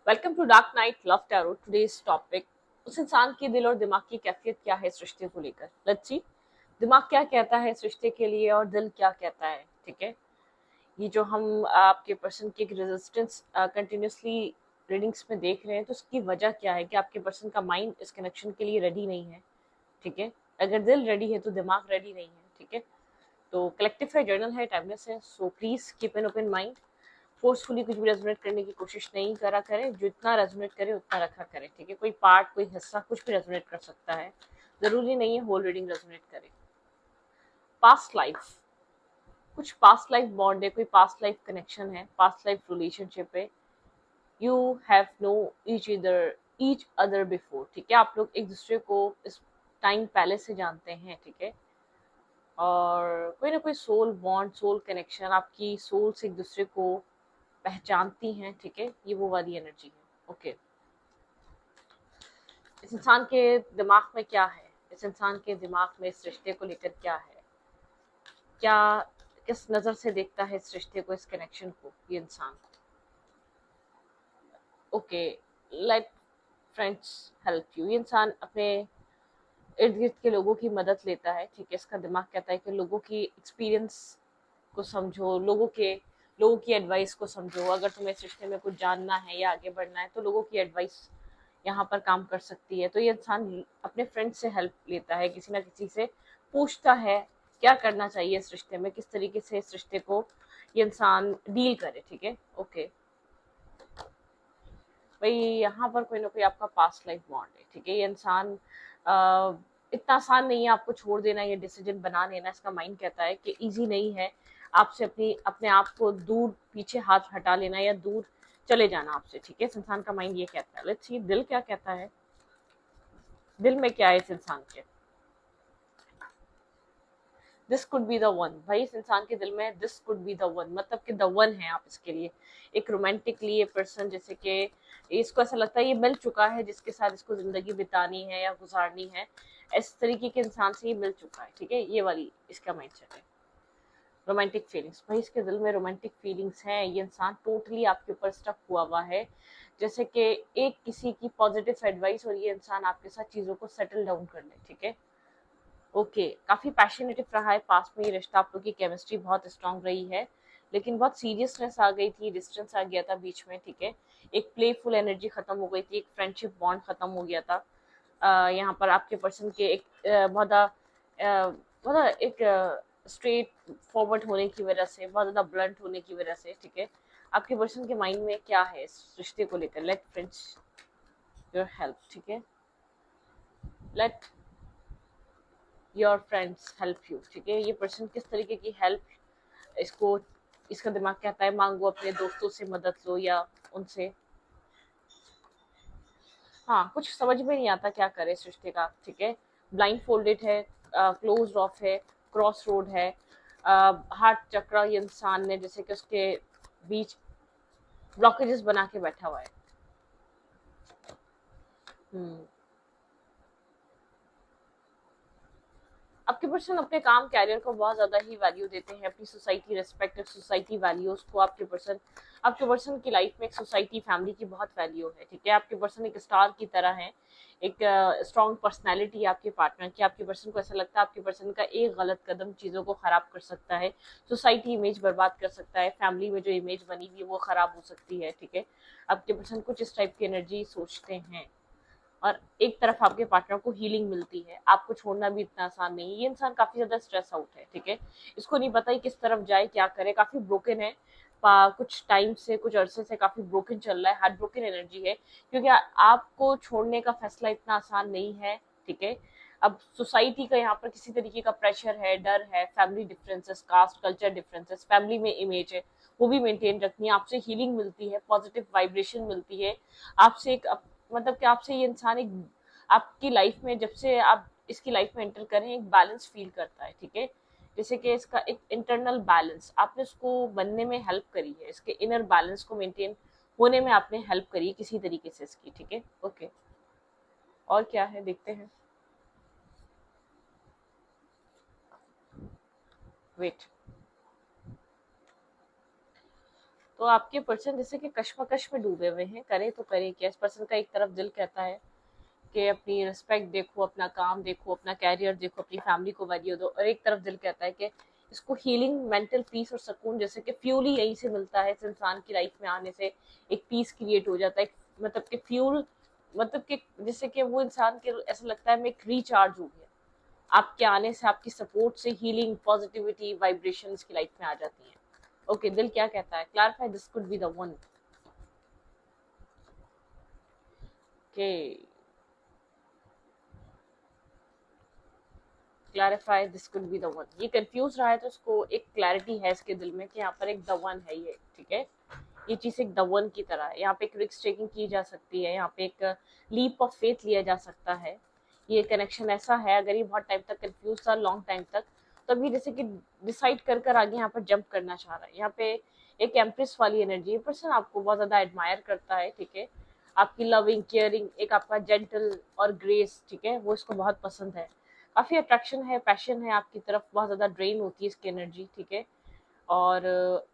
Welcome to dark night love tarot. Today's topic, उस इंसान के दिल और दिमाग की कैफियत क्या है इस रिश्ते को लेकर। लेट्स सी, दिमाग क्या कहता है इस रिश्ते के लिए और दिल क्या कहता है। ठीक है, ये जो हम आपके पर्सन की एक रेजिस्टेंस कंटिन्यूसली रीडिंग्स में देख रहे हैं, तो उसकी वजह क्या है कि आपके पर्सन का माइंड इस कनेक्शन के लिए रेडी नहीं है। ठीक है, अगर दिल रेडी है तो दिमाग रेडी नहीं है। ठीक है, तो कलेक्टिव है, जर्नल है, टाइमलेस है, so please keep an open mind. Forcefully कुछ भी रेजोनेट करने की कोशिश नहीं करा करें, जितना रेजोनेट करे उतना रखा करें। ठीक है, कोई पार्ट, कोई हिस्सा, कुछ भी रेजोनेट कर सकता है, जरूरी नहीं है होल रीडिंग रेजोनेट करे। पास्ट लाइफ, कुछ पास्ट लाइफ बॉन्ड है, कोई पास्ट लाइफ कनेक्शन है, पास्ट लाइफ रिलेशनशिप है। You have know each other before. ठीक है, आप लोग एक दूसरे को इस टाइम पहले से जानते हैं। ठीक है, और कोई ना कोई सोल बॉन्ड, सोल कनेक्शन, आपकी सोल से एक दूसरे को पहचानती हैं। ठीक है, ये वो वाली एनर्जी है। ओके, इस इंसान के दिमाग में क्या है, इस इंसान के दिमाग में इस रिश्ते को लेकर क्या है, क्या, किस नजर से देखता है इस रिश्ते को, इस कनेक्शन को ये इंसान। Okay, let friends help you. ये इंसान अपने इर्द गिर्द के लोगों की मदद लेता है। ठीक है, इसका दिमाग कहता है कि लोगों की एक्सपीरियंस को समझो, लोगों की एडवाइस को समझो। अगर तुम्हें इस रिश्ते में कुछ जानना है या आगे बढ़ना है तो लोगों की एडवाइस यहाँ पर काम कर सकती है। तो ये इंसान अपने फ्रेंड से हेल्प लेता है, किसी ना किसी से पूछता है क्या करना चाहिए इस रिश्ते में, किस तरीके से इस रिश्ते को ये इंसान डील करे। ठीक है, ओके भाई, यहाँ पर कोई ना कोई आपका पास्ट लाइफ बॉन्ड है। ठीक है, ये इंसान इतना आसान नहीं है आपको छोड़ देना, ये डिसीजन बना लेना। इसका माइंड कहता है कि इजी नहीं है आपसे अपने आप को दूर, पीछे हाथ हटा लेना या दूर चले जाना आपसे। ठीक है, इस इंसान का माइंड ये कहता है। लेट्स सी दिल क्या कहता है, दिल में क्या है इस इंसान के। This could be the one. भाई, इस इंसान के दिल में this could be the one, मतलब कि द वन है आप इसके लिए। एक रोमांटिकली ये पर्सन, जैसे कि इसको ऐसा लगता है ये मिल चुका है, जिसके साथ इसको जिंदगी बितानी है या गुजारनी है, इस तरीके के इंसान से ये मिल चुका है। ठीक है, ये वाली इसका माइंडसेट है। रोमांटिक फीलिंग्स, भाई इसके दिल में रोमांटिक फीलिंग्स हैं। ये इंसान टोटली आपके ऊपर स्टक हुआ है, जैसे कि एक किसी की पॉजिटिव एडवाइस और ये इंसान आपके साथ चीजों को सेटल डाउन कर ले। ठीक है, ओके, काफी पैशनेटिव रहा है पास्ट में ये रिश्ता, आप लोग की केमिस्ट्री बहुत स्ट्रांग रही है, लेकिन बहुत सीरियसनेस आ गई थी, डिस्टेंस आ गया था बीच में। ठीक है, एक प्लेफुल एनर्जी खत्म हो गई थी, एक फ्रेंडशिप बॉन्ड खत्म हो गया था। यहाँ पर आपके पर्सन के एक बहुत एक स्ट्रेट फॉरवर्ड होने की वजह से, बहुत ज्यादा ब्लंट होने की वजह से। ठीक है, आपके पर्सन के माइंड में क्या है इस रिश्ते को लेकर। Let friends your help. ठीक है, let your friends help you. ठीक है, ये पर्सन किस तरीके की हेल्प इसको, इसका दिमाग कहता है मांगो, अपने दोस्तों से मदद लो या उनसे। हाँ, कुछ समझ में नहीं आता क्या करे इस रिश्ते का। ठीक है, ब्लाइंड फोल्डेड है, क्लोज ऑफ है, क्रॉस रोड है, हार्ट चक्र ये इंसान ने जैसे कि उसके बीच ब्लॉकेजेस बना के बैठा हुआ है। हम्म, आपके पर्सन अपने काम, कैरियर को बहुत ज्यादा ही वैल्यू देते हैं, अपनी सोसाइटी रिस्पेक्ट, सोसाइटी वैल्यूज को। आपके पर्सन की लाइफ में एक सोसाइटी, फैमिली की बहुत वैल्यू है। ठीक है, आपके पर्सन एक स्टार की तरह है, एक स्ट्रॉन्ग पर्सनैलिटी है आपके पार्टनर की। आपके पर्सन को ऐसा लगता है आपके पर्सन का एक गलत कदम चीजों को खराब कर सकता है, सोसाइटी इमेज बर्बाद कर सकता है, फैमिली में जो इमेज बनी हुई है वो खराब हो सकती है। ठीक है, आपके पर्सन कुछ इस टाइप की एनर्जी सोचते हैं। और एक तरफ आपके पार्टनर को हीलिंग मिलती है, आपको छोड़ना भी इतना आसान नहीं है। ये इंसान काफी ज्यादा स्ट्रेस आउट है। ठीक है, इसको नहीं पता ही किस तरफ जाए, क्या करे, काफी ब्रोकन है। कुछ टाइम से, कुछ अरसे से काफी ब्रोकन चल रहा है, हार्ट ब्रोकन एनर्जी है, क्योंकि आपको छोड़ने का फैसला इतना आसान नहीं है। ठीक है, अब सोसाइटी का यहाँ पर किसी तरीके का प्रेशर है, डर है, family differences, caste culture differences, family में इमेज है वो भी मेंटेन रखनी है। आपसे हीलिंग मिलती है, पॉजिटिव वाइब्रेशन मिलती है आपसे एक, मतलब कि आपसे ये इंसान एक, आपकी लाइफ में जब से आप इसकी लाइफ में एंटर करें एक बैलेंस फील करता है। ठीक है, जैसे कि इसका एक इंटरनल बैलेंस, आपने उसको बनने में हेल्प करी है, इसके इनर बैलेंस को मेंटेन होने में आपने हेल्प करी है किसी तरीके से इसकी। ठीक है, ओके, और क्या है देखते हैं। वेट, तो आपके पर्सन जैसे कि कश्मकश में डूबे हुए हैं, करे तो करे क्या। इस पर्सन का एक तरफ दिल कहता है कि अपनी रिस्पेक्ट देखो, अपना काम देखो, अपना कैरियर देखो, अपनी फैमिली को वैल्यू दो, और एक तरफ दिल कहता है कि इसको हीलिंग, मेंटल पीस और सुकून, जैसे कि फ्यूल ही यहीं से मिलता है। इस इंसान की लाइफ में आने से एक पीस क्रिएट हो जाता है, मतलब कि फ्यूल, मतलब कि जैसे कि वो इंसान के ऐसा लगता है मैं एक रिचार्ज हो गया। आपके आने से, आपकी सपोर्ट से हीलिंग, पॉजिटिविटी, वाइब्रेशंस की लाइफ में आ जाती हैं। ओके, दिल क्या कहता है? Clarify this could be the one. Okay, clarify this could be the one. ये कंफ्यूज रहा है तो उसको एक क्लैरिटी है इसके दिल में कि यहाँ पर एक द वन है ये, ठीक है। ये चीज एक द वन की तरह है। यहाँ पे एक रिस्क टेकिंग की जा सकती है, यहाँ पे एक लीप ऑफ फेथ लिया जा सकता है। ये कनेक्शन ऐसा है, अगर ये बहुत टाइम तक कंफ्यूज था, लॉन्ग टाइम तक, तो अभी जैसे कि डिसाइड कर कर आगे यहाँ पर जंप करना चाह रहा है। यहाँ पे एक एम्प्रेस वाली एनर्जी, पर्सन आपको बहुत ज्यादा एडमायर करता है, ठीक है। आपकी लविंग, केयरिंग, एक आपका जेंटल और ग्रेस, ठीक है, वो इसको बहुत पसंद है। काफी अट्रैक्शन है, पैशन है आपकी तरफ, बहुत ज्यादा ड्रेन होती है इसकी एनर्जी, ठीक है। और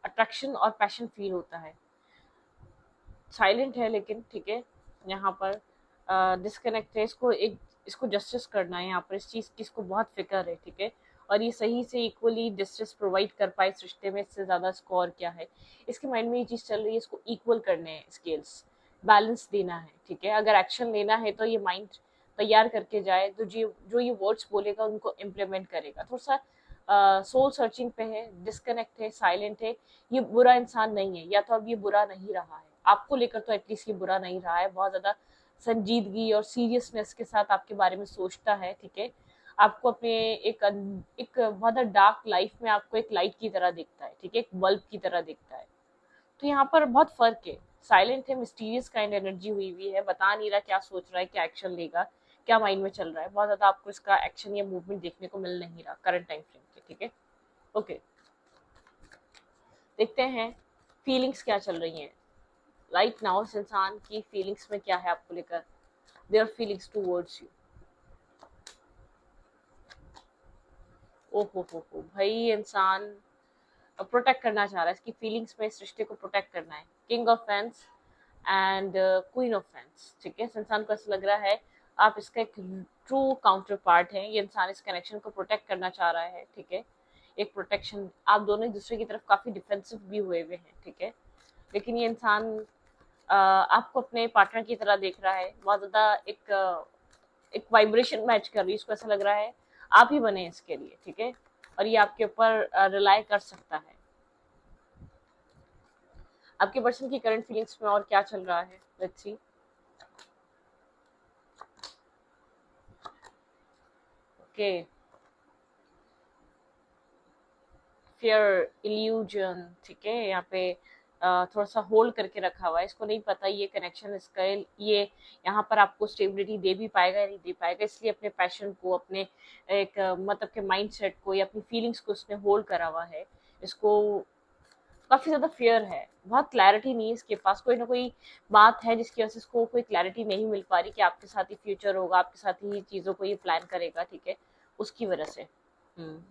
अट्रैक्शन और पैशन फील होता है। साइलेंट है लेकिन, ठीक है। यहाँ पर डिस्कनेक्ट है, इसको जस्टिस करना है यहाँ पर, इस चीज की इसको बहुत फिक्र है, ठीक है। और ये सही से इक्वली जस्टिस प्रोवाइड कर पाए इस रिश्ते में, इससे ज्यादा स्कोर क्या है। इसके माइंड में ये चीज चल रही है, इसको इक्वल करने हैं स्केल्स, बैलेंस देना है, ठीक है। अगर एक्शन लेना है तो ये माइंड तैयार करके जाए, तो जो ये वर्ड्स बोलेगा उनको इम्प्लीमेंट करेगा। थोड़ा सा सोल सर्चिंग पे है, डिस्कनेक्ट है, साइलेंट है। ये बुरा इंसान नहीं है, या तो अब ये बुरा नहीं रहा है आपको लेकर, तो एटलीस्ट ये बुरा नहीं रहा है। बहुत ज्यादा संजीदगी और सीरियसनेस के साथ आपके बारे में सोचता है, ठीक है। आपको अपने एक बहुत डार्क लाइफ में आपको एक लाइट की तरह दिखता है, ठीक है, एक बल्ब की तरह दिखता है। तो यहाँ पर बहुत फर्क है। साइलेंट है, मिस्टीरियस काइंड एनर्जी हुई हुई है, बता नहीं रहा क्या सोच रहा है, क्या एक्शन लेगा, क्या माइंड में चल रहा है। बहुत ज्यादा आपको इसका एक्शन या मूवमेंट देखने को मिल नहीं रहा करंट टाइम फ्रेम पे, ठीक है। ओके, देखते हैं फीलिंग्स क्या चल रही हैं राइट नाउ। इस इंसान की फीलिंग्स में क्या है आपको लेकर, देयर फीलिंग्स टूवर्ड्स यू। ओ हो, भाई ये इंसान प्रोटेक्ट करना चाह रहा है, इसकी फीलिंग्स में इस रिश्ते को प्रोटेक्ट करना है। King of fans and queen of fans, ठीक है। इस इंसान को ऐसा लग रहा है आप इसका एक ट्रू काउंटर पार्ट है। ये इंसान इस कनेक्शन को प्रोटेक्ट करना चाह रहा है, ठीक है। एक प्रोटेक्शन, आप दोनों एक दूसरे की तरफ काफी डिफेंसिव भी हुए हुए हैं, ठीक है। लेकिन ये इंसान आपको अपने पार्टनर की तरह देख रहा है, बहुत ज्यादा एक वाइब्रेशन मैच कर रही है। इसको ऐसा लग रहा है आप ही बने इसके लिए, ठीक है। और ये आपके ऊपर रिलाई कर सकता है। आपके पर्सन की करंट फीलिंग्स में और क्या चल रहा है, let's see. Okay, fear, illusion, ठीक है। यहाँ पे थोड़ा सा होल्ड करके रखा हुआ है, इसको नहीं पता ये कनेक्शन इसका, ये यहाँ पर आपको स्टेबिलिटी दे भी पाएगा या नहीं दे पाएगा। इसलिए अपने पैशन को, अपने एक मतलब के माइंडसेट को या अपनी फीलिंग्स को उसने होल्ड करा हुआ है। इसको काफी ज्यादा फियर है, बहुत क्लैरिटी नहीं है इसके पास। कोई ना कोई बात है जिसकी वजह से इसको कोई क्लैरिटी नहीं मिल पा रही कि आपके साथ ही फ्यूचर होगा, आपके साथ ही चीजों को ये प्लान करेगा, ठीक है, उसकी वजह से। हम्म,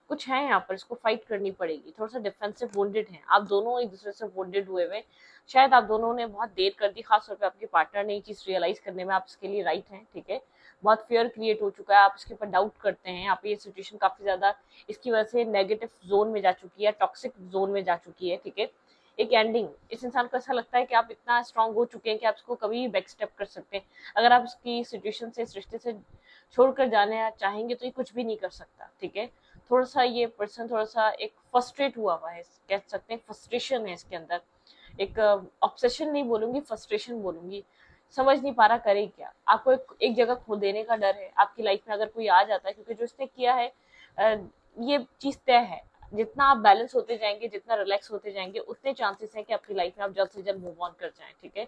कुछ है यहाँ पर, इसको फाइट करनी पड़ेगी। थोड़ा सा डिफेंसिव वुंडेड है, आप दोनों एक दूसरे से वुंडेड हुए हुए। शायद आप दोनों ने बहुत देर कर दी, खासतौर पे आपके पार्टनर ने ये चीज रियलाइज करने में, आप इसके लिए राइट हैं, ठीक है। बहुत फियर क्रिएट हो चुका है, आप इसके ऊपर डाउट करते हैं। आप ये सिचुएशन काफी ज्यादा इसकी वजह से नेगेटिव जोन में जा चुकी है, टॉक्सिक जोन में जा चुकी है, ठीक है। एक एंडिंग, इस इंसान को ऐसा लगता है कि आप इतना स्ट्रांग हो चुके हैं कि आप इसको कभी भी बैक स्टेप कर सकते हैं। अगर आप इसकी सिचुएशन से, इस रिश्ते से छोड़कर जाने चाहेंगे तो ये कुछ भी नहीं कर सकता, ठीक है। थोड़ा सा ये पर्सन थोड़ा सा एक फ्रस्ट्रेट हुआ हुआ है, कह सकते हैं फ्रस्ट्रेशन है इसके अंदर। एक ऑब्सेशन नहीं बोलूंगी, फ्रस्ट्रेशन बोलूंगी। समझ नहीं पा रहा करे क्या। आपको एक जगह खो देने का डर है आपकी लाइफ में, अगर कोई आ जाता है, क्योंकि जो इसने किया है ये चीज तय है। जितना आप बैलेंस होते जाएंगे, जितना रिलैक्स होते जाएंगे, उतने चांसेस हैं कि आपकी लाइफ में आप जल्द से जल्द मूव ऑन कर जाएं, ठीक है।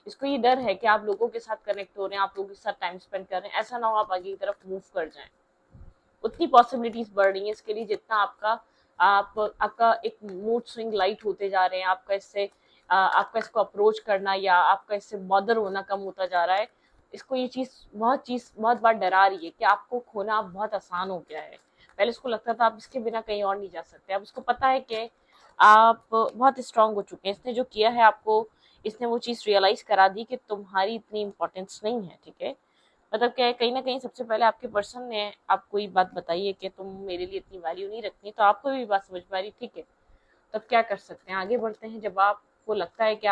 इसको ये डर है कि आप लोगों के साथ कनेक्ट हो रहे हैं, आप लोगों के साथ टाइम स्पेंड कर रहे हैं, ऐसा ना हो आप आगे की तरफ मूव कर जाएं। उतनी पॉसिबिलिटीज बढ़ रही है इसके लिए जितना आपका एक मूड स्विंग लाइट होते जा रहे हैं। आपका इससे आपका इसको अप्रोच करना या आपका इससे बॉदर होना कम होता जा रहा है। इसको ये चीज बहुत बार डरा रही है कि आपको खोना बहुत आसान हो गया है। पहले इसको लगता था आप इसके बिना कहीं और नहीं जा सकते, अब इसको पता है कि आप बहुत स्ट्रांग हो चुके हैं। इसने जो किया है आपको, इसने वो चीज़ रियलाइज करा दी कि तुम्हारी इतनी इम्पोर्टेंस नहीं है, ठीक है। मतलब क्या है, कहीं ना कहीं सबसे पहले आपके पर्सन ने आपको ये बात बताई है कि तुम मेरे लिए इतनी वैल्यू नहीं रखती, तो आपको भी बात समझ में आ रही, ठीक है। तब क्या कर सकते हैं, आगे बढ़ते हैं। जब आपको लगता है कि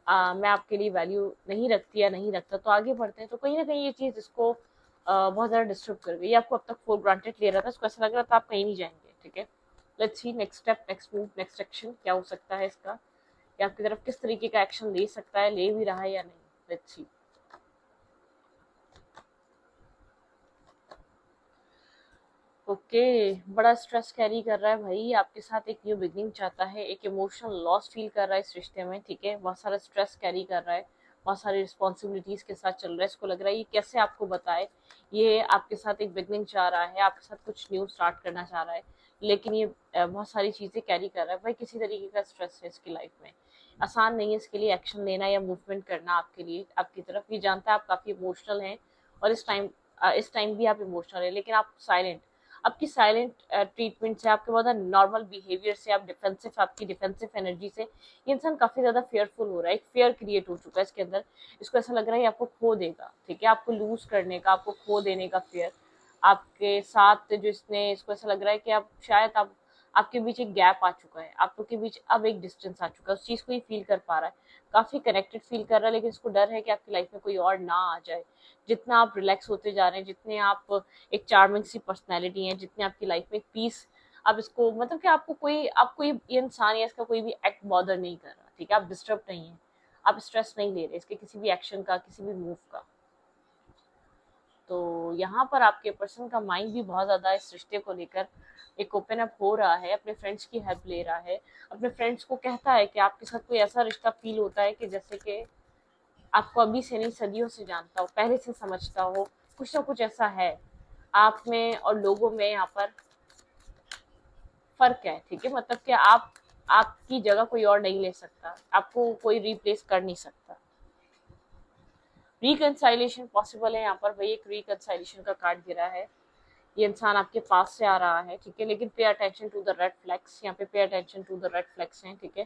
मैं आपके लिए वैल्यू नहीं रखती या नहीं रखता, तो आगे बढ़ते हैं। तो कहीं ना कहीं ये चीज़ इसको बहुत ज़्यादा डिस्टर्ब कर गई। आपको अब तक फॉर ग्रांटेड ले रहा था, इसको ऐसा लग रहा था आप कहीं नहीं जाएंगे, ठीक है। Let's see next step, next move, next action क्या हो सकता है इसका, या आपकी तरफ किस तरीके का एक्शन ले सकता है, ले भी रहा है या नहीं। Let's see. ओके, बड़ा स्ट्रेस कैरी कर रहा है भाई, आपके साथ एक न्यू बिगनिंग चाहता है, एक इमोशनल लॉस फील कर रहा है इस रिश्ते में, ठीक है। बहुत सारा स्ट्रेस कैरी कर रहा है, बहुत सारी रिस्पॉन्सिबिलिटीज के साथ चल रहा है। इसको लग रहा है ये कैसे आपको बताए, ये आपके साथ एक बिगनिंग चाह रहा है, आपके साथ कुछ न्यू स्टार्ट करना चाह रहा है, लेकिन ये बहुत सारी चीजें कैरी कर रहा है भाई। किसी तरीके का स्ट्रेस है इसकी लाइफ में, आसान नहीं है इसके लिए एक्शन लेना या मूवमेंट करना आपके लिए, आपकी तरफ। ये जानता है आप काफी इमोशनल हैं, और इस टाइम भी आप इमोशनल है, लेकिन आप साइलेंट, आपकी साइलेंट ट्रीटमेंट से, आपके बहुत नॉर्मल बिहेवियर से, आपकी डिफेंसिव एनर्जी से ये इंसान काफी ज्यादा फेयरफुल हो रहा है। एक फेयर क्रिएट हो चुका है इसके अंदर। इसको ऐसा लग रहा है ये आपको खो देगा, ठीक है, आपको लूज करने का, आपको खो देने का फेयर आपके साथ जो इसने, इसको ऐसा लग रहा है कि आप शायद आपके बीच एक गैप आ चुका है, आप लोग के बीच अब एक डिस्टेंस आ चुका है, उस चीज को ये फील कर पा रहा है, काफी कनेक्टेड फील कर रहा है। लेकिन इसको डर है कि आपकी लाइफ में कोई और ना आ जाए। जितना आप रिलैक्स होते जा रहे हैं, जितने आप एक चार्मिंग सी पर्सनैलिटी है, जितने आपकी लाइफ में पीस, आप इसको मतलब कि आपको ये इंसान या इसका कोई भी एक्ट बॉदर नहीं कर रहा, ठीक है। आप डिस्टर्ब नहीं है, आप स्ट्रेस नहीं ले रहे इसके किसी भी एक्शन का, किसी भी मूव का। तो यहाँ पर आपके पर्सन का माइंड भी बहुत ज्यादा इस रिश्ते को लेकर एक ओपन अप हो रहा है, अपने फ्रेंड्स की हेल्प ले रहा है, अपने फ्रेंड्स को कहता है कि आपके साथ कोई ऐसा रिश्ता फील होता है कि जैसे कि आपको अभी से नहीं, सदियों से जानता हो, पहले से समझता हो, कुछ ना कुछ ऐसा है आप में और लोगों में यहाँ पर फर्क है, ठीक है। मतलब कि आपकी जगह कोई और नहीं ले सकता, आपको कोई रिप्लेस कर नहीं सकता। रिकंसाइलेशन पॉसिबल है यहाँ पर भाई, एक रिकंसाइलेशन का कार्ड गिरा है। ये इंसान आपके पास से आ रहा है, ठीक है, लेकिन pay attention to the red flags, यहाँ पे attention to the red flags हैं, ठीक है।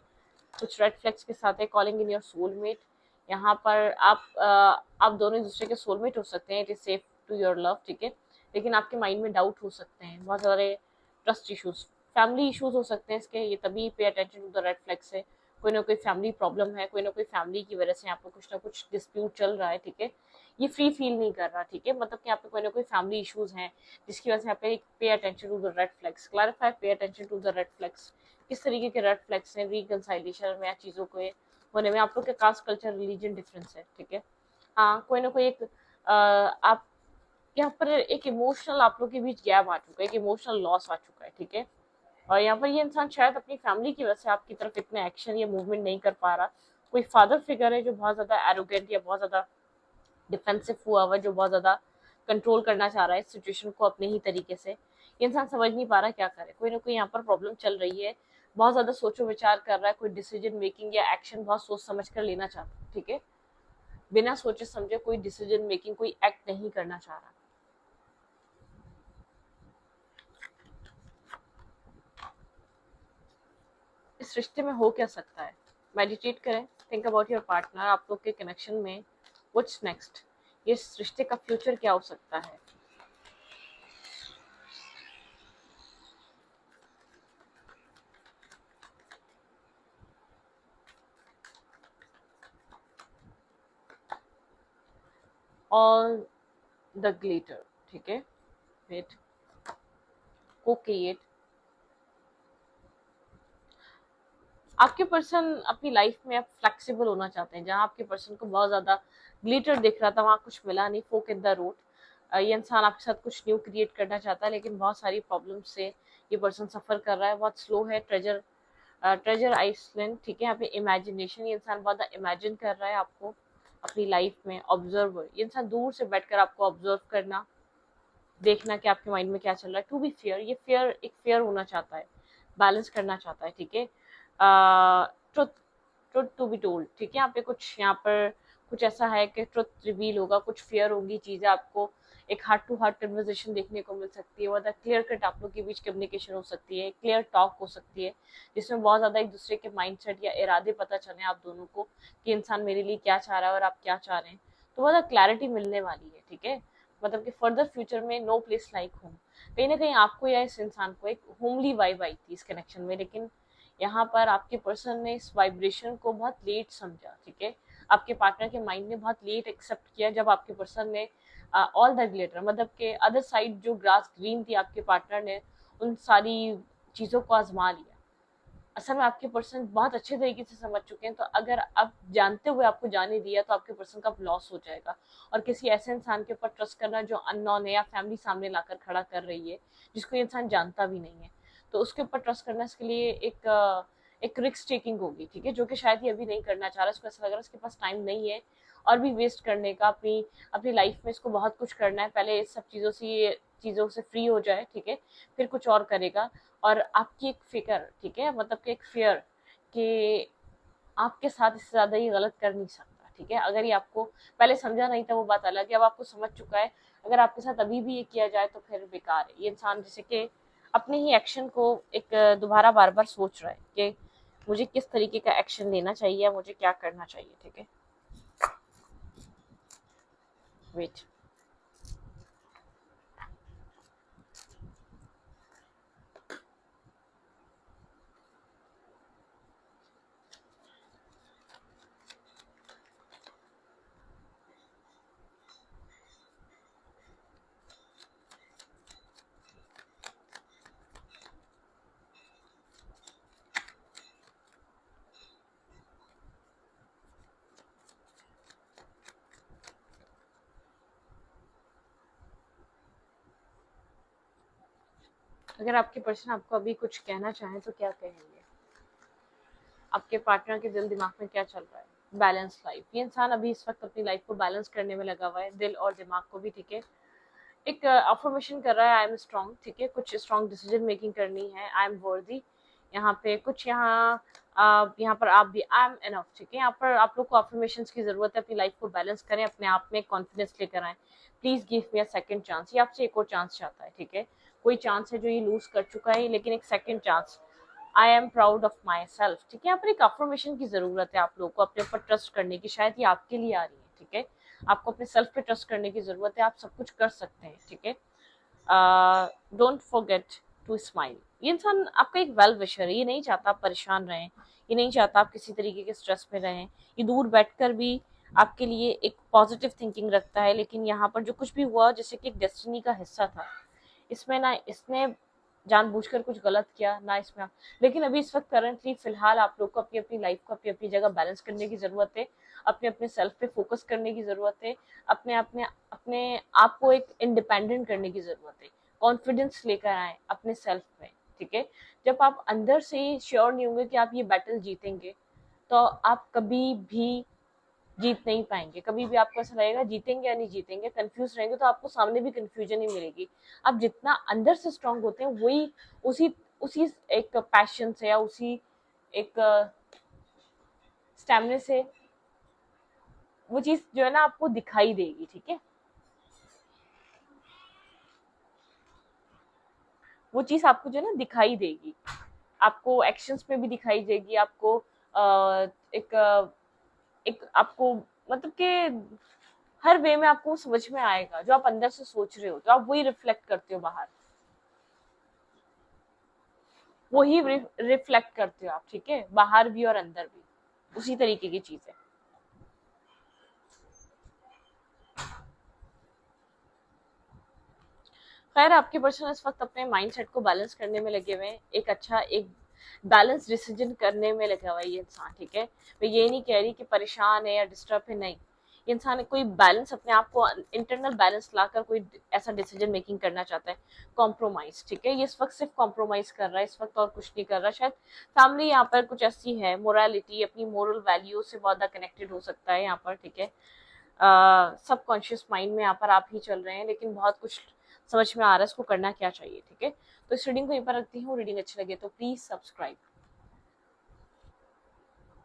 कुछ रेड फ्लैग्स के साथ है कॉलिंग इन योर सोलमेट। यहाँ पर आप दोनों एक दूसरे के सोलमेट हो सकते हैं, it is safe to your love, ठीक है। लेकिन आपके माइंड में डाउट हो सकते हैं, बहुत सारे ट्रस्ट इश्यूज, फैमिली इश्यूज हो सकते हैं इसके। ये तभी pay attention to the red flags है, कोई ना कोई फैमिली प्रॉब्लम है, कोई ना कोई फैमिली की वजह से यहाँ पर कुछ ना कुछ डिस्प्यूट चल रहा है, ठीक है। ये फ्री फील नहीं कर रहा, ठीक है, मतलब कि यहाँ पे कोई ना कोई फैमिली इश्यूज हैं, जिसकी वजह से यहाँ पे pay attention to the red flags, clarify pay attention to the red flags. किस तरीके के रेड फ्लैग्स हैं रिकंसाइलेशन में या चीज़ों को होने में। आप लोग के कास्ट कल्चर रिलीजन डिफरेंस है, ठीक है। हाँ, कोई ना कोई एक आप यहाँ पर एक इमोशनल आप लोग के बीच गैप आ चुका है, एक इमोशनल लॉस आ चुका है, ठीक है। और यहाँ पर ये इंसान शायद अपनी फैमिली की वजह से आपकी तरफ इतने एक्शन या मूवमेंट नहीं कर पा रहा। कोई फादर फिगर है जो बहुत ज्यादा एरोगेंट या बहुत ज्यादा डिफेंसिव हुआ हुआ, जो बहुत ज्यादा कंट्रोल करना चाह रहा है सिचुएशन को अपने ही तरीके से। ये इंसान समझ नहीं पा रहा क्या करे, कोई ना कोई यहाँ पर प्रॉब्लम चल रही है, बहुत ज्यादा सोचो विचार कर रहा है, कोई डिसीजन मेकिंग या एक्शन बहुत सोच समझ कर लेना चाहता है, ठीक है। बिना सोचे समझे कोई डिसीजन मेकिंग, कोई एक्ट नहीं करना चाह रहा। इस रिश्ते में हो क्या सकता है, मेडिटेट करें, थिंक अबाउट योर पार्टनर, आप लोग के कनेक्शन में व्हाट्स नेक्स्ट, इस रिश्ते का फ्यूचर क्या हो सकता है। ऑल द ग्लिटर, ठीक है, वेट, कोकेट। आपके पर्सन अपनी लाइफ में अब फ्लेक्सिबल होना चाहते हैं, जहाँ आपके पर्सन को बहुत ज्यादा ग्लिटर दिख रहा था वहां कुछ मिला नहीं, फोक इन द रोड। ये इंसान आपके साथ कुछ न्यू क्रिएट करना चाहता है, लेकिन बहुत सारी प्रॉब्लम से ये पर्सन सफर कर रहा है, बहुत स्लो है। ट्रेजर आइसलैंड, ठीक है। यहाँ पे इमेजिनेशन, ये इंसान बहुत इमेजिन कर रहा है आपको अपनी लाइफ में। ऑब्जर्वर, ये इंसान दूर से बैठकर आपको ऑब्जर्व करना, देखना कि आपके माइंड में क्या चल रहा है। टू बी फेयर, ये फेयर एक फेयर होना चाहता है, बैलेंस करना चाहता है, ठीक है। Truth, truth to be told, ठीक है। यहाँ पे कुछ, यहाँ पर कुछ ऐसा है कि ट्रुथ रिवील होगा, कुछ फेयर होगी चीजें आपको एक हार्ट टू हार्ट कन्वर्सेशन देखने को मिल सकती है, बहुत क्लियर कट आप लोग के बीच कम्युनिकेशन हो सकती है, क्लियर टॉक हो सकती है, जिसमें बहुत ज़्यादा एक दूसरे के माइंडसेट या इरादे पता चले आप दोनों को कि इंसान मेरे लिए क्या चाह रहा है और आप क्या चाह रहे हैं, तो बहुत क्लैरिटी मिलने वाली है। ठीक है, मतलब कि फर्दर फ्यूचर में नो प्लेस लाइक होम, कहीं ना कहीं आपको या इस इंसान को एक होमली वाइब आई थी इस कनेक्शन में, लेकिन यहाँ पर आपके पर्सन ने इस वाइब्रेशन को बहुत लेट समझा। ठीक है, आपके पार्टनर के माइंड ने बहुत लेट एक्सेप्ट किया, जब आपके पर्सन ने ऑल द ग्लिटर, मतलब के अदर साइड जो ग्रास ग्रीन थी, आपके पार्टनर ने उन सारी चीज़ों को आजमा लिया। असल में आपके पर्सन बहुत अच्छे तरीके से समझ चुके हैं, तो अगर आप जानते हुए आपको जाने दिया तो आपके पर्सन का लॉस हो जाएगा। और किसी ऐसे इंसान के ऊपर ट्रस्ट करना जो अननोन है या फैमिली सामने लाकर खड़ा कर रही है, जिसको ये इंसान जानता भी नहीं है, तो उसके ऊपर ट्रस्ट करना इसके लिए एक रिस्क टेकिंग होगी। ठीक है, जो कि शायद ये अभी नहीं करना चाह रहा, उसको ऐसा लग रहा है उसके पास टाइम नहीं है और भी वेस्ट करने का, अपनी अपनी लाइफ में इसको बहुत कुछ करना है, पहले इस सब चीज़ों से फ्री हो जाए। ठीक है, फिर कुछ और करेगा। और आपकी एक फिक्र, ठीक है, मतलब कि एक फियर कि आपके साथ इससे ज़्यादा ये गलत कर नहीं सकता। ठीक है, अगर ये आपको पहले समझा नहीं था वो बात अलग है, अब आपको समझ चुका है, अगर आपके साथ अभी भी ये किया जाए तो फिर बेकार है। ये इंसान जैसे कि अपने ही एक्शन को एक दोबारा बार बार सोच रहा है कि मुझे किस तरीके का एक्शन लेना चाहिए, मुझे क्या करना चाहिए। ठीक है, वेट। अगर आपके पर्सन आपको अभी कुछ कहना चाहें तो क्या कहेंगे? आपके पार्टनर के दिल दिमाग में क्या चल रहा है? बैलेंस लाइफ, ये इंसान अभी इस वक्त अपनी लाइफ को बैलेंस करने में लगा हुआ है, दिल और दिमाग को भी। ठीक है, एक अफर्मेशन कर रहा है, आई एम स्ट्रांग। ठीक है, कुछ स्ट्रांग डिसीजन मेकिंग करनी है, आई एम वर्दी। यहाँ पे कुछ यहाँ पर आप भी आई एम एनफ। ठीक है, यहाँ पर आप लोग को अफर्मेशन की जरूरत है, अपनी लाइफ को बैलेंस करें, अपने आप में कॉन्फिडेंस लेकर आए। Please give me a second chance, ये आपसे एक और चांस चाहता है। ठीक है, कोई चांस है जो ये लूज कर चुका है, लेकिन एक second chance. I am proud of my self. ठीक है, यहाँ पर एक अफर्मेशन की जरूरत है आप लोगों को अपने ऊपर ट्रस्ट करने की, शायद ये आपके लिए आ रही है। ठीक है, आपको अपने सेल्फ पे ट्रस्ट करने की जरूरत है, आप सब कुछ कर सकते हैं। ठीक है, डोंट फॉरगेट टू स्माइल। ये इंसान आपका एक वेल विशर है, ये नहीं चाहता आप परेशान रहें, ये नहीं चाहता आप किसी तरीके के स्ट्रेस में रहें, ये दूर बैठकर भी आपके लिए एक पॉजिटिव थिंकिंग रखता है। लेकिन यहाँ पर जो कुछ भी हुआ जैसे कि एक डेस्टिनी का हिस्सा था, इसमें ना इसने जानबूझकर कुछ गलत किया ना इसमें, लेकिन अभी इस वक्त करंटली फिलहाल आप लोग को अपनी अपनी लाइफ को अपनी अपनी जगह बैलेंस करने की जरूरत है, अपने अपने सेल्फ पे फोकस करने की जरूरत है, अपने अपने अपने आप को एक इंडिपेंडेंट करने की जरूरत है, कॉन्फिडेंस लेकर आए अपने सेल्फ में। ठीक है, जब आप अंदर से ही श्योर नहीं होंगे कि आप ये बैटल जीतेंगे, तो आप कभी भी जीत नहीं पाएंगे। कभी भी आपको ऐसा लगेगा जीतेंगे या नहीं जीतेंगे, कंफ्यूज रहेंगे, तो आपको सामने भी कंफ्यूजन ही मिलेगी। आप जितना अंदर से स्ट्रांग होते हैं, वही उसी उसी एक पैशन से या उसी एक स्टैमिना से वो चीज जो है ना आपको दिखाई देगी। ठीक है, वो चीज आपको जो है ना दिखाई देगी, आपको एक्शंस में भी दिखाई देगी, आपको एक एक आपको मतलब कि हर वे में आपको समझ में आएगा, जो आप अंदर से सोच रहे हो तो आप वही रिफ्लेक्ट करते हो बाहर, वही रिफ्लेक्ट करते हो आप। ठीक है, बाहर भी और अंदर भी उसी तरीके की चीज है। खैर, आपके पर्सन इस वक्त अपने माइंडसेट को बैलेंस करने में लगे हुए हैं, एक अच्छा एक बैलेंस डिसीजन करने में लगा हुआ है ये इंसान। ठीक है, मैं ये नहीं कह रही कि परेशान है या डिस्टर्ब है, नहीं, ये इंसान कोई बैलेंस अपने आप को इंटरनल बैलेंस लाकर कोई ऐसा डिसीजन मेकिंग करना चाहता है, कॉम्प्रोमाइज। ठीक है, ये इस वक्त सिर्फ कॉम्प्रोमाइज कर रहा है इस वक्त, और कुछ नहीं कर रहा। शायद फैमिली यहाँ पर कुछ ऐसी है, मोरालिटी अपनी मोरल वैल्यू से बहुत ज़्यादा कनेक्टेड हो सकता है यहाँ पर। ठीक है, सब कॉन्शियस माइंड में यहाँ पर आप ही चल रहे हैं, लेकिन बहुत कुछ समझ में आ रहा है इसको करना क्या चाहिए। ठीक है, तो इस रीडिंग को यहीं पर रखती हूँ, रीडिंग अच्छी लगे तो प्लीज सब्सक्राइब।